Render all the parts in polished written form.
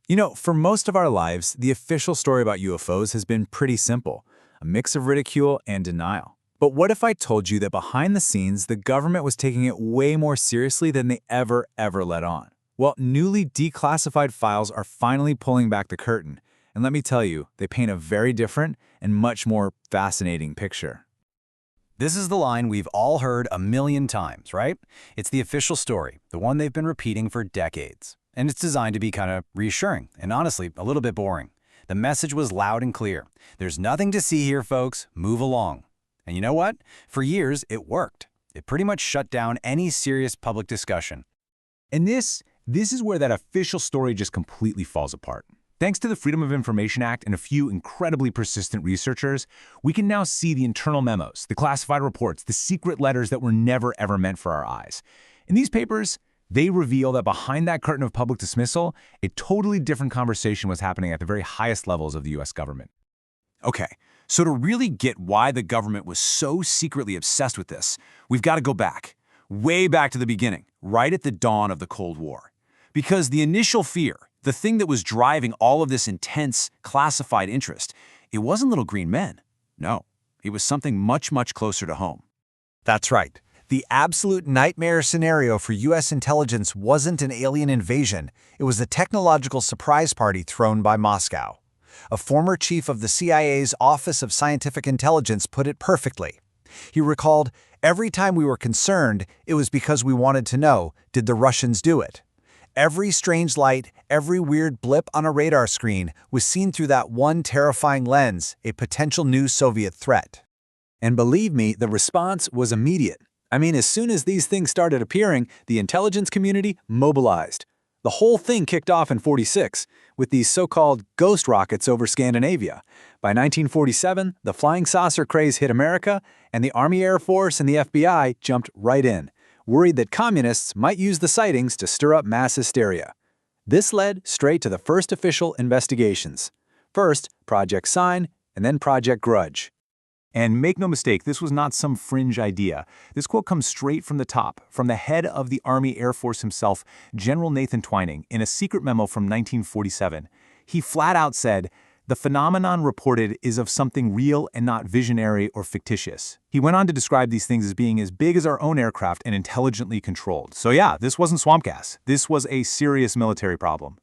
You know, for most of our lives, the official story about UFOs has been pretty simple, a mix of ridicule and denial. But what if I told you that behind the scenes, the government was taking it way more seriously than they ever let on? Well, newly declassified files are finally pulling back the curtain. And let me tell you, they paint a very different and much more fascinating picture. This is the line we've all heard a million times, right? It's the official story, the one they've been repeating for decades. And it's designed to be kind of reassuring and honestly, a little bit boring. The message was loud and clear. There's nothing to see here, folks. Move along. And you know what? For years, it worked. It pretty much shut down any serious public discussion. And this is where that official story just completely falls apart. Thanks to the Freedom of Information Act and a few incredibly persistent researchers, we can now see the internal memos, the classified reports, the secret letters that were never ever meant for our eyes. In these papers, they reveal that behind that curtain of public dismissal, a totally different conversation was happening at the very highest levels of the US government. Okay, so to really get why the government was so secretly obsessed with this, we've got to go back, way back to the beginning, right at the dawn of the Cold War. Because the initial fear, the thing that was driving all of this intense, classified interest, it wasn't little green men. No, it was something much closer to home. That's right. The absolute nightmare scenario for U.S. intelligence wasn't an alien invasion. It was a technological surprise party thrown by Moscow. A former chief of the CIA's Office of Scientific Intelligence put it perfectly. He recalled, "Every time we were concerned, it was because we wanted to know, did the Russians do it? Every strange light, every weird blip on a radar screen was seen through that one terrifying lens, a potential new Soviet threat." And believe me, the response was immediate. I mean, as soon as these things started appearing, the intelligence community mobilized. The whole thing kicked off in '46 with these so-called ghost rockets over Scandinavia. By 1947, the flying saucer craze hit America, and the Army, Air Force, and the FBI jumped right in, worried that communists might use the sightings to stir up mass hysteria. This led straight to the first official investigations. First, Project Sign, and then Project Grudge. And make no mistake, this was not some fringe idea. This quote comes straight from the top, from the head of the Army Air Force himself, General Nathan Twining, in a secret memo from 1947. He flat out said, "The phenomenon reported is of something real and not visionary or fictitious." He went on to describe these things as being as big as our own aircraft and intelligently controlled. So yeah, this wasn't swamp gas. This was a serious military problem.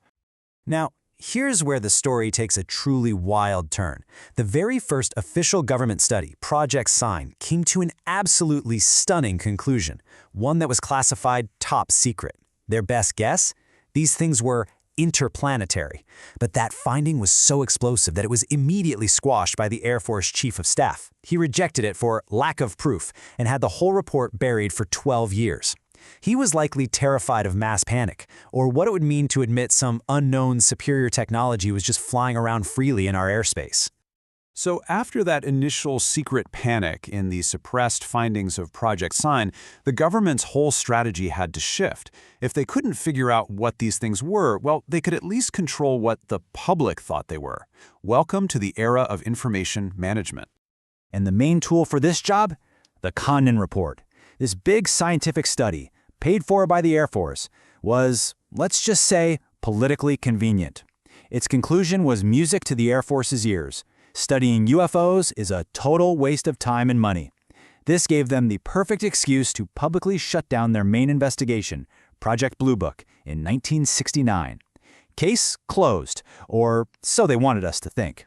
Now, here's where the story takes a truly wild turn. The very first official government study, Project Sign, came to an absolutely stunning conclusion, one that was classified top secret. Their best guess? These things were interplanetary. But that finding was so explosive that it was immediately squashed by the Air Force Chief of Staff. He rejected it for lack of proof and had the whole report buried for 12 years. He was likely terrified of mass panic, or what it would mean to admit some unknown superior technology was just flying around freely in our airspace. So after that initial secret panic in the suppressed findings of Project Sign, the government's whole strategy had to shift. If they couldn't figure out what these things were, well, they could at least control what the public thought they were. Welcome to the era of information management. And the main tool for this job? The Condon Report. This big scientific study, paid for by the Air Force, was, let's just say, politically convenient. Its conclusion was music to the Air Force's ears. Studying UFOs is a total waste of time and money. This gave them the perfect excuse to publicly shut down their main investigation, Project Blue Book, in 1969. Case closed, or so they wanted us to think.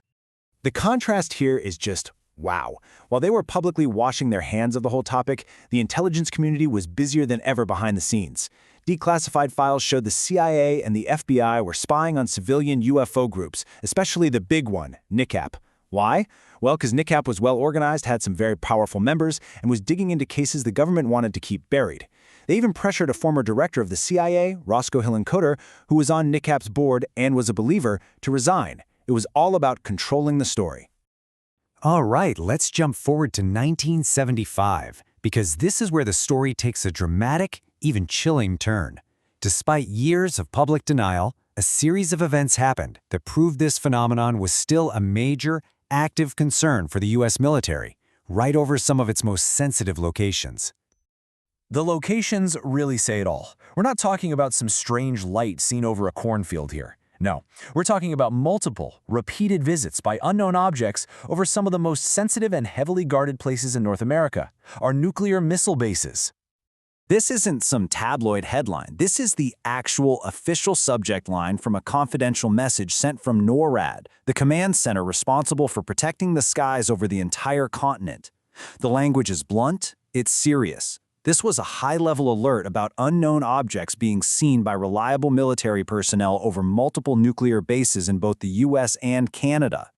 The contrast here is just wow. While they were publicly washing their hands of the whole topic, the intelligence community was busier than ever behind the scenes. Declassified files showed the CIA and the FBI were spying on civilian UFO groups, especially the big one, NICAP. Why? Well, because NICAP was well organized, had some very powerful members, and was digging into cases the government wanted to keep buried. They even pressured a former director of the CIA, Roscoe Hillenkoetter, who was on NICAP's board and was a believer, to resign. It was all about controlling the story. All right, let's jump forward to 1975, because this is where the story takes a dramatic, even chilling turn. Despite years of public denial, a series of events happened that proved this phenomenon was still a major, active concern for the U.S. military, right over some of its most sensitive locations. The locations really say it all. We're not talking about some strange light seen over a cornfield here. No, we're talking about multiple, repeated visits by unknown objects over some of the most sensitive and heavily guarded places in North America, our nuclear missile bases. This isn't some tabloid headline. This is the actual official subject line from a confidential message sent from NORAD, the command center responsible for protecting the skies over the entire continent. The language is blunt, it's serious. This was a high-level alert about unknown objects being seen by reliable military personnel over multiple nuclear bases in both the US and Canada.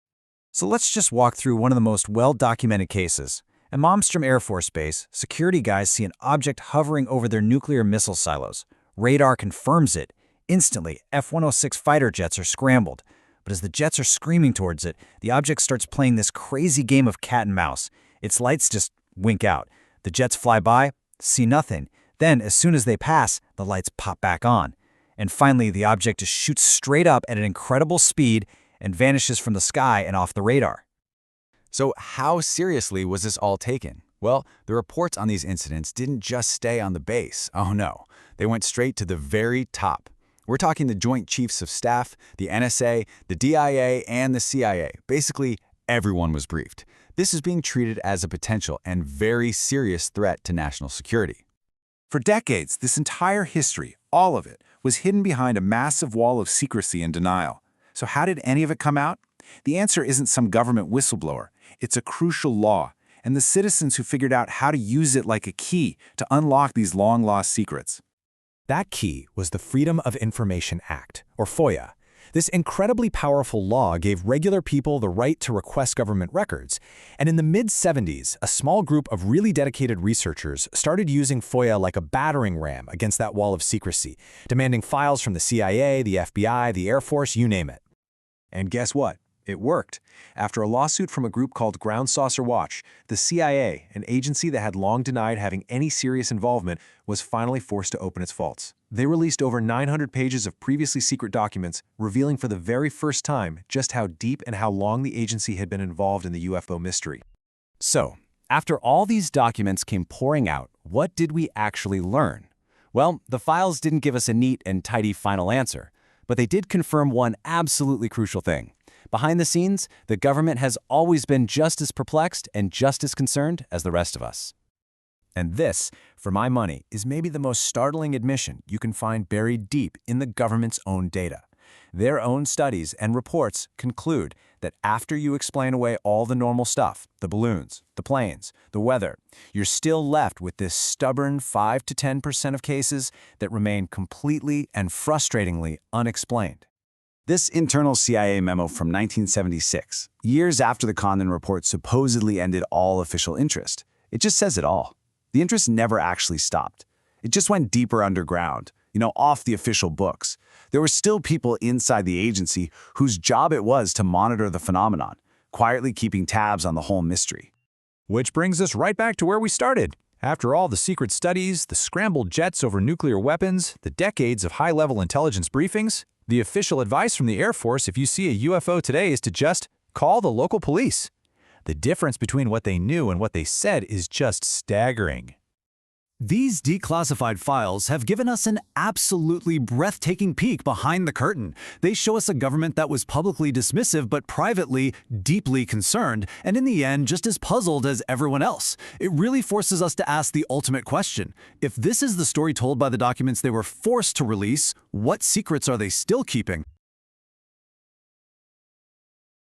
So let's just walk through one of the most well-documented cases. At Malmstrom Air Force Base, security guys see an object hovering over their nuclear missile silos. Radar confirms it. Instantly, F-106 fighter jets are scrambled. But as the jets are screaming towards it, the object starts playing this crazy game of cat and mouse. Its lights just wink out. The jets fly by, see nothing. Then, as soon as they pass, the lights pop back on. And finally, the object just shoots straight up at an incredible speed and vanishes from the sky and off the radar. So how seriously was this all taken? Well, the reports on these incidents didn't just stay on the base. Oh no, they went straight to the very top. We're talking the Joint Chiefs of Staff, the NSA, the DIA, and the CIA. Basically, everyone was briefed. This is being treated as a potential and very serious threat to national security. For decades, this entire history, all of it, was hidden behind a massive wall of secrecy and denial. So how did any of it come out? The answer isn't some government whistleblower. It's a crucial law, and the citizens who figured out how to use it like a key to unlock these long-lost secrets. That key was the Freedom of Information Act, or FOIA. This incredibly powerful law gave regular people the right to request government records, and in the mid-70s, a small group of really dedicated researchers started using FOIA like a battering ram against that wall of secrecy, demanding files from the CIA, the FBI, the Air Force, you name it. And guess what? It worked. After a lawsuit from a group called Ground Saucer Watch, the CIA, an agency that had long denied having any serious involvement, was finally forced to open its vaults. They released over 900 pages of previously secret documents, revealing for the very first time just how deep and how long the agency had been involved in the UFO mystery. So, after all these documents came pouring out, what did we actually learn? Well, the files didn't give us a neat and tidy final answer, but they did confirm one absolutely crucial thing. Behind the scenes, the government has always been just as perplexed and just as concerned as the rest of us. And this, for my money, is maybe the most startling admission you can find buried deep in the government's own data. Their own studies and reports conclude that after you explain away all the normal stuff, the balloons, the planes, the weather, you're still left with this stubborn 5 to 10% of cases that remain completely and frustratingly unexplained. This internal CIA memo from 1976, years after the Condon report supposedly ended all official interest, it just says it all. The interest never actually stopped. It just went deeper underground, off the official books. There were still people inside the agency whose job it was to monitor the phenomenon, quietly keeping tabs on the whole mystery. Which brings us right back to where we started. After all the secret studies, the scrambled jets over nuclear weapons, the decades of high-level intelligence briefings, the official advice from the Air Force if you see a UFO today is to just call the local police. The difference between what they knew and what they said is just staggering. These declassified files have given us an absolutely breathtaking peek behind the curtain. They show us a government that was publicly dismissive but privately deeply concerned, and in the end just as puzzled as everyone else. It really forces us to ask the ultimate question. If this is the story told by the documents they were forced to release, what secrets are they still keeping?